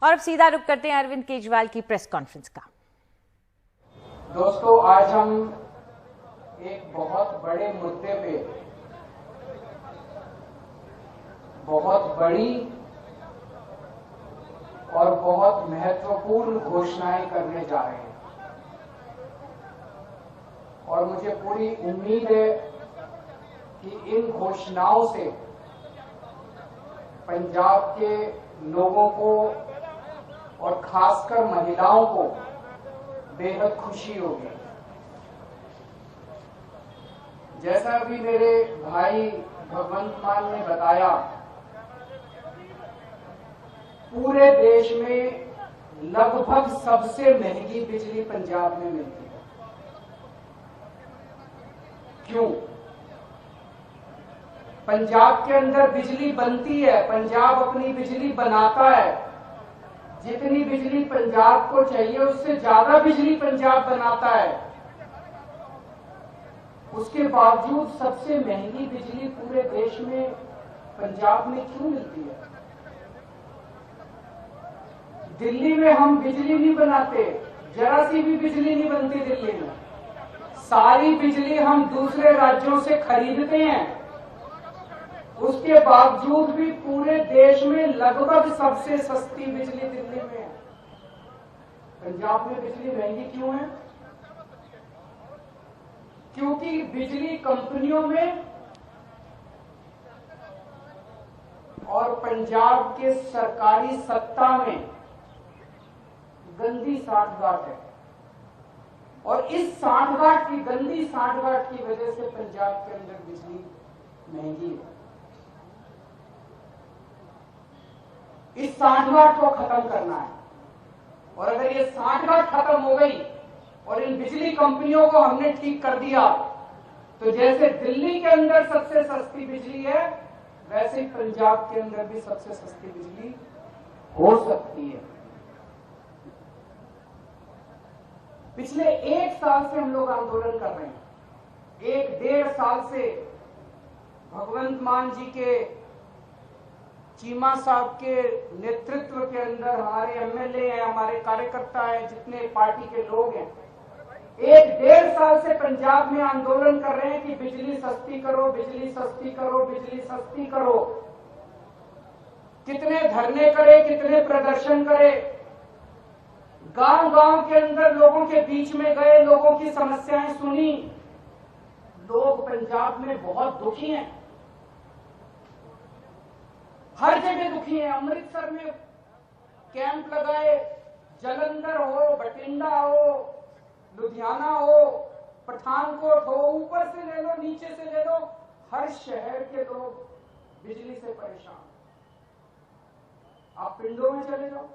और अब सीधा रुख करते हैं अरविंद केजरीवाल की प्रेस कॉन्फ्रेंस का। दोस्तों, आज हम एक बहुत बड़े मुद्दे पे बहुत बड़ी और बहुत महत्वपूर्ण घोषणाएं करने जा रहे हैं और मुझे पूरी उम्मीद है कि इन घोषणाओं से पंजाब के लोगों को और खासकर महिलाओं को बेहद खुशी होगी। जैसा अभी मेरे भाई भगवंत मान ने बताया, पूरे देश में लगभग सबसे महंगी बिजली पंजाब में मिलती है। क्यों? पंजाब के अंदर बिजली बनती है, पंजाब अपनी बिजली बनाता है। जितनी बिजली पंजाब को चाहिए उससे ज्यादा बिजली पंजाब बनाता है। उसके बावजूद सबसे महंगी बिजली पूरे देश में पंजाब में क्यों मिलती है? दिल्ली में हम बिजली नहीं बनाते, जरा सी भी बिजली नहीं बनती दिल्ली में। सारी बिजली हम दूसरे राज्यों से खरीदते हैं। उसके बावजूद भी पूरे देश में लगभग सबसे सस्ती बिजली दिल्ली में है। पंजाब में बिजली महंगी क्यों है? क्योंकि बिजली कंपनियों में और पंजाब के सरकारी सत्ता में गंदी सांठगांठ है और इस सांठगांठ की, गंदी सांठगांठ की वजह से पंजाब के अंदर बिजली महंगी है। इस सांठगांठ को खत्म करना है और अगर ये सांठगांठ खत्म हो गई और इन बिजली कंपनियों को हमने ठीक कर दिया तो जैसे दिल्ली के अंदर सबसे सस्ती बिजली है, वैसे ही पंजाब के अंदर भी सबसे सस्ती बिजली हो सकती है। पिछले 1 साल से हम लोग आंदोलन कर रहे हैं। 1-1.5 साल से भगवंत मान जी के, चीमा साहब के नेतृत्व के अंदर हमारे एमएलए हैं, हमारे कार्यकर्ता हैं, जितने पार्टी के लोग हैं, 1-1.5 साल से पंजाब में आंदोलन कर रहे हैं कि बिजली सस्ती करो, बिजली सस्ती करो, बिजली सस्ती करो। कितने धरने करे, कितने प्रदर्शन करे, गांव-गांव के अंदर लोगों के बीच में गए, लोगों की समस्याएं सुनी। लोग पंजाब में बहुत दुखी हैं, हर जगह दुखी हैं। अमृतसर में कैंप लगाए, जालंधर हो, बठिंडा हो, लुधियाना हो, पठानकोट हो, ऊपर से ले लो, नीचे से ले लो, हर शहर के लोग बिजली से परेशान। आप पिंडों में चले जाओ,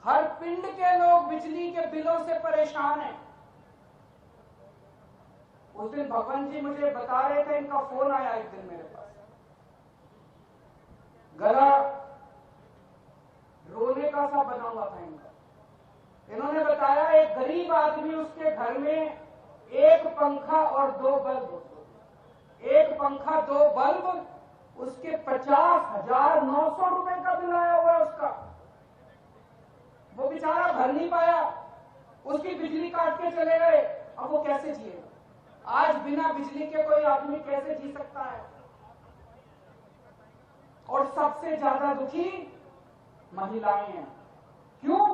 हर पिंड के लोग बिजली के बिलों से परेशान हैं। उस दिन भगवान जी मुझे बता रहे थे, इनका फोन आया एक दिन मेरे पास, गला रोने का सा बना हुआ था इनका। इन्होंने बताया एक गरीब आदमी, उसके घर में एक पंखा और 2 बल्ब, एक पंखा 2 बल्ब, उसके 50,900 रुपए का बिल आया हुआ है उसका। वो बेचारा भर नहीं पाया, उसकी बिजली काट के चले गए। अब वो कैसे जिएगा? आज बिना बिजली के कोई आदमी कैसे जी सकता है? और सबसे ज्यादा दुखी महिलाएं हैं। क्यों?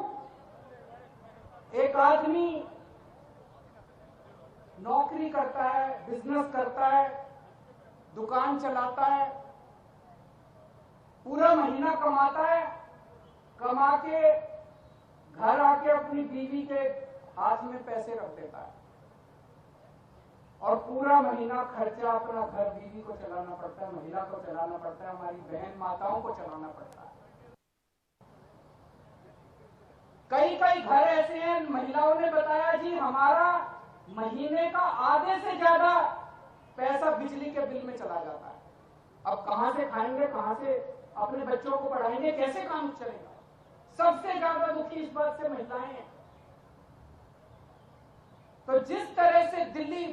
एक आदमी नौकरी करता है, बिजनेस करता है, दुकान चलाता है, पूरा महीना कमाता है, कमा के घर आके अपनी बीवी के हाथ में पैसे रख देता है और पूरा महीना खर्चा अपना घर, बीवी को चलाना पड़ता है, महिला को चलाना पड़ता है, हमारी बहन माताओं को चलाना पड़ता है। कई कई घर ऐसे हैं, महिलाओं ने बताया जी हमारा महीने का आधे से ज्यादा पैसा बिजली के बिल में चला जाता है। अब कहां से खाएंगे, कहां से अपने बच्चों को पढ़ाएंगे, कैसे काम चलेगा? सबसे ज्यादा दुखी इस बात से महिलाएं हैं। तो जिस तरह से दिल्ली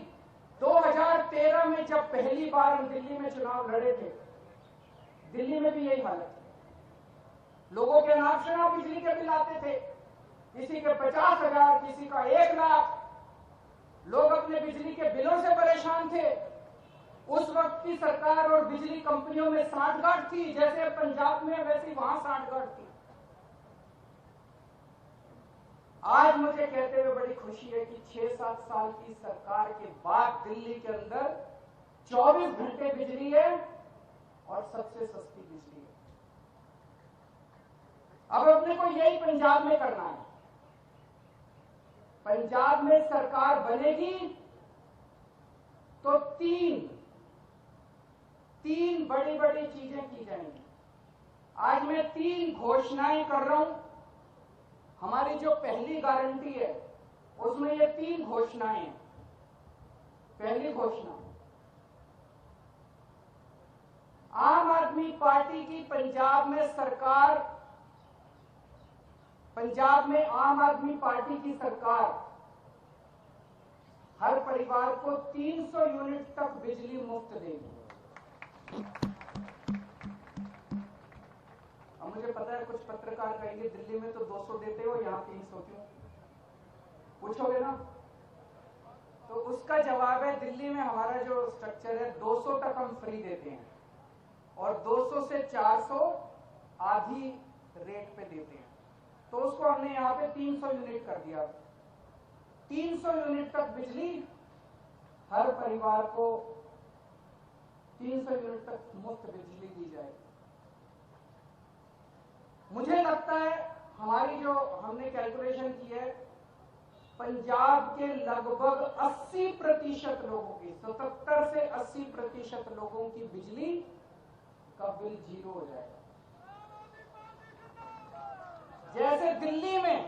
2013 में जब पहली बार हम दिल्ली में चुनाव लड़े थे, दिल्ली में भी यही हालत है। लोगों के अनाप शनाप बिजली के बिल आते थे, किसी के 50,000, किसी का 1 लाख। लोग अपने बिजली के बिलों से परेशान थे। उस वक्त की सरकार और बिजली कंपनियों में सांठगांठ थी, जैसे पंजाब में वैसी वहां सांठगांठ थी। आज मुझे कहते हुए बड़ी खुशी है कि 6-7 साल की सरकार के बाद दिल्ली के अंदर 24 घंटे बिजली है और सबसे सस्ती बिजली है। अब अपने को यही पंजाब में करना है। पंजाब में सरकार बनेगी तो तीन बड़ी बड़ी चीजें की जाएंगी। आज मैं 3 घोषणाएं कर रहा हूं। हमारी जो पहली गारंटी है उसमें ये 3 घोषणाएं हैं। पहली घोषणा, आम आदमी पार्टी की पंजाब में सरकार, पंजाब में आम आदमी पार्टी की सरकार हर परिवार को 300 यूनिट तक बिजली मुफ्त देगी। अब मुझे पता है कुछ पत्रकार कहेंगे दिल्ली में तो 200 देते हो, यहां 300 क्यों? पूछोगे ना? तो उसका जवाब है, दिल्ली में हमारा जो स्ट्रक्चर है 200 तक हम फ्री देते हैं और 200 से 400 आधी रेट पे देते हैं। तो उसको हमने यहां पे 300 यूनिट कर दिया। 300 यूनिट तक बिजली हर परिवार को 300 यूनिट तक मुफ्त बिजली दी जाएगी। मुझे लगता है हमारी जो हमने कैलकुलेशन की है, पंजाब के लगभग 80% लोगों की, 77 से 80% लोगों की बिजली का बिल 0 हो जाएगा। जैसे दिल्ली में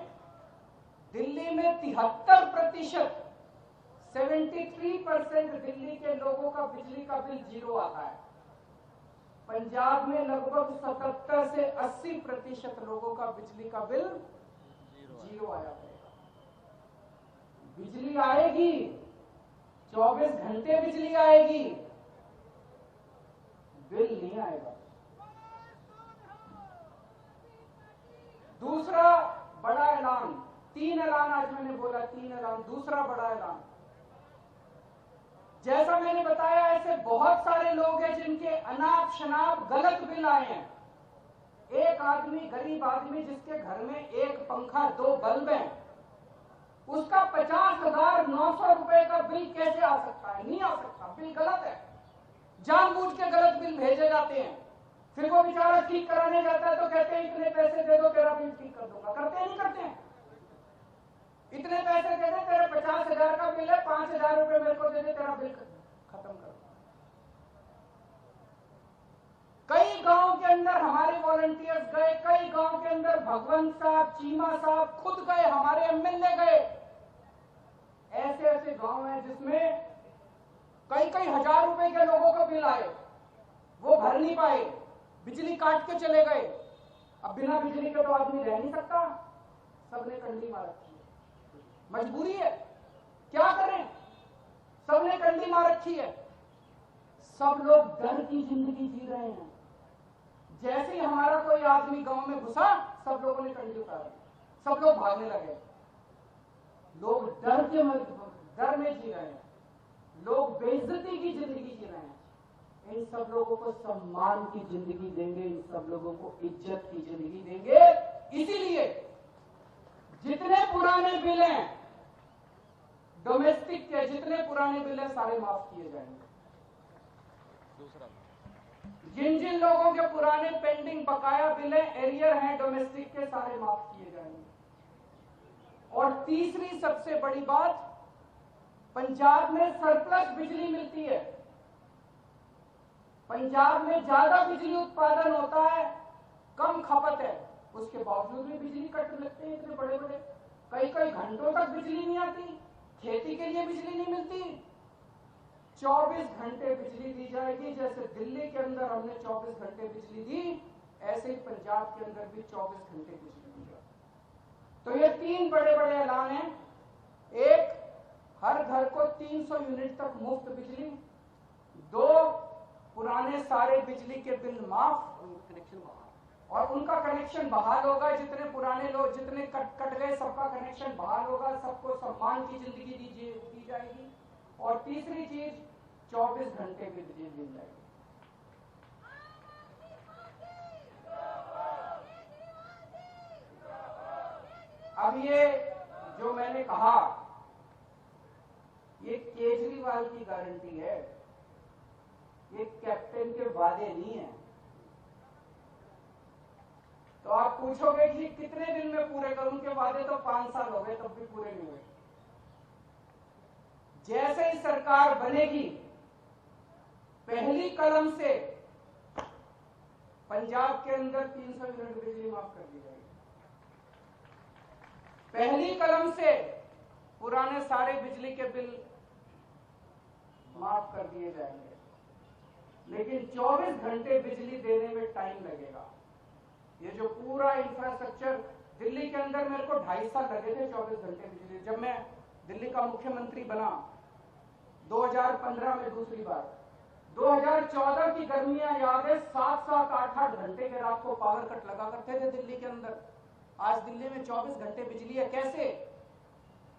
73%, 73% दिल्ली के लोगों का बिजली का बिल 0 आता है। पंजाब में लगभग 77 से 80% लोगों का बिजली का बिल 0 आया करेगा। बिजली आएगी, 24 घंटे बिजली आएगी, बिल नहीं आएगा। दूसरा बड़ा ऐलान, 3 ऐलान आज मैंने बोला, 3 ऐलान। दूसरा बड़ा ऐलान, जैसा मैंने बताया ऐसे बहुत सारे लोग हैं जिनके अनाप शनाप गलत बिल आए हैं। एक आदमी, गरीब आदमी जिसके घर में 1 पंखा 2 बल्ब हैं, उसका 50,900 रुपए का बिल कैसे आ सकता है? नहीं आ सकता, बिल गलत है। जानबूझ के गलत बिल भेजे जाते हैं। फिर वो बेचारा ठीक कराने जाता है तो कहते हैं इतने पैसे दे दो तेरा बिल ठीक कर दूंगा। करते हैं नहीं करते हैं? इतने पैसे दे दे, तेरे 50,000 का बिल है, 5,000 रुपए मेरे को दे दे, तेरा बिल खत्म कर। कई गांव के अंदर हमारे वॉलंटियर्स गए, कई गांव के अंदर भगवंत साहब, चीमा साहब खुद गए, हमारे एमएलए गए। ऐसे ऐसे गांव हैं जिसमें कई हजार रुपए के लोगों का बिल आए, वो भर नहीं पाए, बिजली काट के चले गए। अब बिना बिजली के तो आदमी रह नहीं सकता, सबने कंडी मार रखी है, मजबूरी है, क्या करें? सबने कंडी मार रखी है। सब लोग डर की जिंदगी जी रहे हैं। जैसे ही हमारा कोई आदमी गांव में घुसा, सब लोगों ने कंडी उतारी, सब लोग भागने लगे। लोग डर में जी रहे हैं, लोग बेइज्जती की जिंदगी जी रहे हैं। इन सब लोगों को सम्मान की जिंदगी देंगे, इन सब लोगों को इज्जत की जिंदगी देंगे। इसीलिए जितने पुराने बिल हैं डोमेस्टिक के, जितने पुराने बिल हैं सारे माफ किए जाएंगे। दूसरा, जिन जिन लोगों के पुराने पेंडिंग बकाया बिल हैं, एरियर हैं डोमेस्टिक के, सारे माफ किए जाएंगे। और तीसरी सबसे बड़ी बात, पंजाब में सरप्लस बिजली मिलती है। पंजाब में ज्यादा बिजली उत्पादन होता है, कम खपत है, उसके बावजूद भी बिजली कट लगते हैं इतने बड़े बड़े। कई घंटों तक बिजली नहीं आती, खेती के लिए बिजली नहीं मिलती। 24 घंटे बिजली दी जाएगी। जैसे दिल्ली के अंदर हमने 24 घंटे बिजली दी, ऐसे ही पंजाब के अंदर भी 24 घंटे बिजली दी जाए। तो ये 3 बड़े बड़े ऐलान हैं। एक, हर घर को 300 यूनिट तक मुफ्त बिजली। 2, पुराने सारे बिजली के बिल माफ, कनेक्शन माफ। और उनका कनेक्शन बहाल होगा। जितने पुराने लोग जितने कट गए सबका कनेक्शन बहाल होगा, सबको सम्मान की जिंदगी दी जाएगी। और तीसरी चीज 24 घंटे बिजली दी जाएगी। अब ये जो मैंने कहा ये केजरीवाल की गारंटी है, ये कैप्टन के वादे नहीं है। तो आप पूछोगे कि कितने दिन में पूरे करूं? उनके वादे तो 5 साल हो गए तब भी पूरे नहीं हुए। जैसे ही सरकार बनेगी पहली कलम से पंजाब के अंदर 300 यूनिट बिजली माफ कर दी जाएगी। पहली कलम से पुराने सारे बिजली के बिल माफ कर दिए जाएंगे। लेकिन 24 घंटे बिजली देने में टाइम लगेगा। ये जो पूरा इंफ्रास्ट्रक्चर दिल्ली के अंदर मेरे को 2.5 साल लगे थे 24 घंटे बिजली। जब मैं दिल्ली का मुख्यमंत्री बना 2015 में दूसरी बार, 2014 की गर्मियां याद है, 7-7, 8-8 घंटे के रात को पावर कट लगा करते थे दिल्ली के अंदर। आज दिल्ली में 24 घंटे बिजली है। कैसे?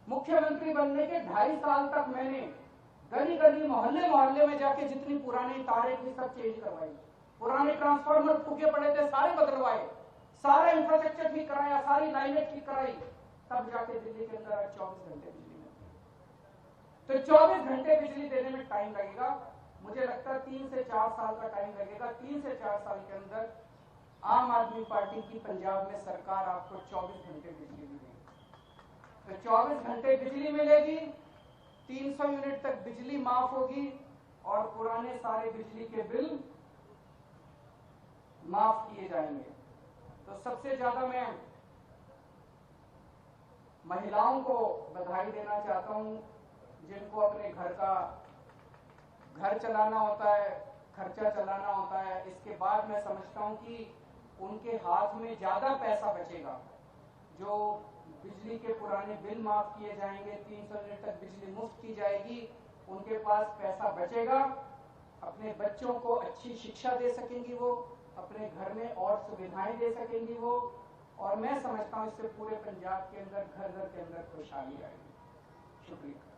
मुख्यमंत्री बनने के 2.5 साल तक मैंने गली गली मोहल्ले मोहल्ले में जाके जितनी पुरानी तारें थी सब चेंज करवाई, पुराने ट्रांसफार्मर टूटे पड़े थे सारे बदलवाए, सारा इंफ्रास्ट्रक्चर ठीक कराया, सारी लाइनें ठीक कराई, तब जाके दिल्ली के अंदर 24 घंटे बिजली मिलती है। तो 24 घंटे बिजली देने में टाइम लगेगा। मुझे लगता है 3 से 4 साल का टाइम लगेगा। 3 से 4 साल के अंदर आम आदमी पार्टी की पंजाब में सरकार आपको 24 घंटे बिजली मिलेगी। तो 24 घंटे बिजली मिलेगी, 300 यूनिट तक बिजली माफ होगी और पुराने सारे बिजली के बिल माफ किए जाएंगे। तो सबसे ज्यादा मैं महिलाओं को बधाई देना चाहता हूं, जिनको अपने घर चलाना होता है, खर्चा चलाना होता है। इसके बाद मैं समझता हूं कि उनके हाथ में ज्यादा पैसा बचेगा। जो बिजली के पुराने बिल माफ किए जाएंगे, 300 यूनिट तक बिजली मुफ्त की जाएगी, उनके पास पैसा बचेगा। अपने बच्चों को अच्छी शिक्षा दे सकेंगी वो, अपने घर में और सुविधाएं दे सकेंगी वो, और मैं समझता हूं इससे पूरे पंजाब के अंदर घर घर के अंदर खुशहाली आएगी। शुक्रिया।